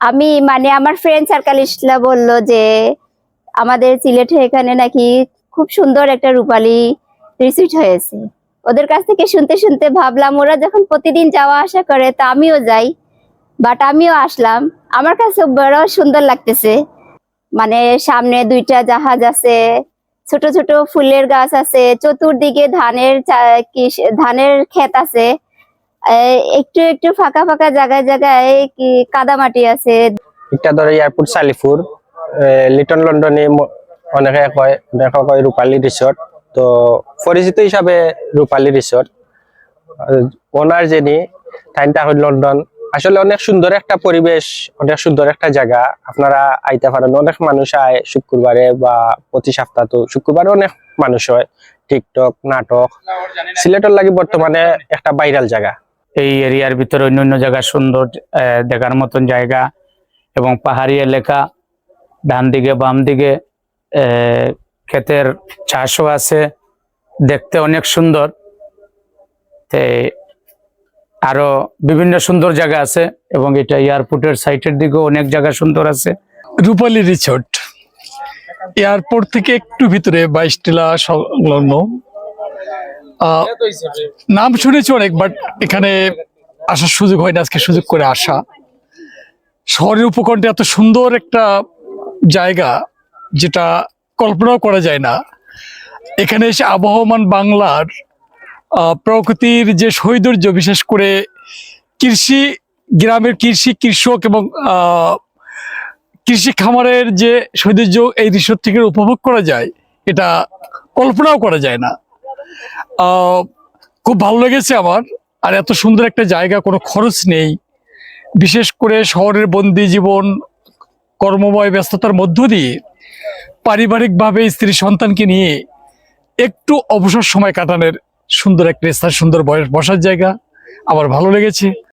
আমি মানে আমার ফ্রেন্ড সার্কেল ইসলা বলল যে আমাদের সিলেটে এখানে নাকি খুব সুন্দর একটা রূপালী রিসিট হয়েছে। ওদের কাছ থেকে শুনতে শুনতে ভাবলাম ওরা যখন প্রতিদিন যাওয়া আসা করে তা আমিও যাই, বাট আমিও আসলাম। আমার কাছে বড় সুন্দর লাগতেছে। মানে সামনে দুইটা জাহাজ আছে, ছোট ছোট ফুলের গাছ আছে, চতুর্দিকে ধানের ক্ষেত আছে, একটু একটু ফাঁকা ফাঁকা জায়গায় জায়গায় কি কাদামাটি আছে। একটা ধরো এয়ারপোর্ট সালিফুর, লিটন লন্ডনে অনেকে কয় রূপালী রিসোর্ট। তো পরিচিত হিসাবে রূপালী রিসোর্ট ওনার যিনি ঠাইটা হল লন্ডন। আসলে অনেক সুন্দর একটা পরিবেশ, অনেক সুন্দর একটা জায়গা। আপনারা আইতে পারেন। অনেক মানুষ আয় শুক্রবারে বা প্রতি সপ্তাহ, তো শুক্রবারে অনেক মানুষ হয়। টিকটক নাটক সিলেটের লাগি বর্তমানে একটা ভাইরাল জায়গা। এই এরিয়ার ভিতরে অন্য জায়গা সুন্দর দেখার মতন জায়গা এবং পাহাড়ি এলাকা, ডান দিকে বাম দিকে ক্ষেতের চাষও আছে, দেখতে অনেক সুন্দর। আরো বিভিন্ন সুন্দর জায়গা আছে এবং এটা এয়ারপোর্টের সাইটের দিকেও অনেক জায়গা সুন্দর আছে। রূপালী রিসোর্ট এয়ারপোর্ট থেকে একটু ভিতরে 22 টিলা সংলগ্ন। নাম শুনেছি অনেক, বাট এখানে আসার সুযোগ হয়নি, আজকে সুযোগ করে আসা। শহরের উপকণ্ঠে এত সুন্দর একটা জায়গা যেটা কল্পনাও করা যায় না। এখানে এসে আবহমান বাংলার প্রকৃতির যে সৌন্দর্য, বিশেষ করে কৃষি, গ্রামের কৃষি, কৃষক এবং কৃষি খামারের যে সৌন্দর্য এই রিসোর্ট থেকে উপভোগ করা যায়, এটা কল্পনাও করা যায় না। খুব ভালো লেগেছে আমার। আর এত সুন্দর একটা জায়গা, কোনো খরচ নেই। বিশেষ করে শহরের বন্দি জীবন, কর্মময় ব্যস্ততার মধ্য দিয়ে পারিবারিকভাবে স্ত্রী সন্তানকে নিয়ে একটু অবসর সময় কাটানোর সুন্দর একটা স্থান, সুন্দর বসার জায়গা আমার ভালো লেগেছে।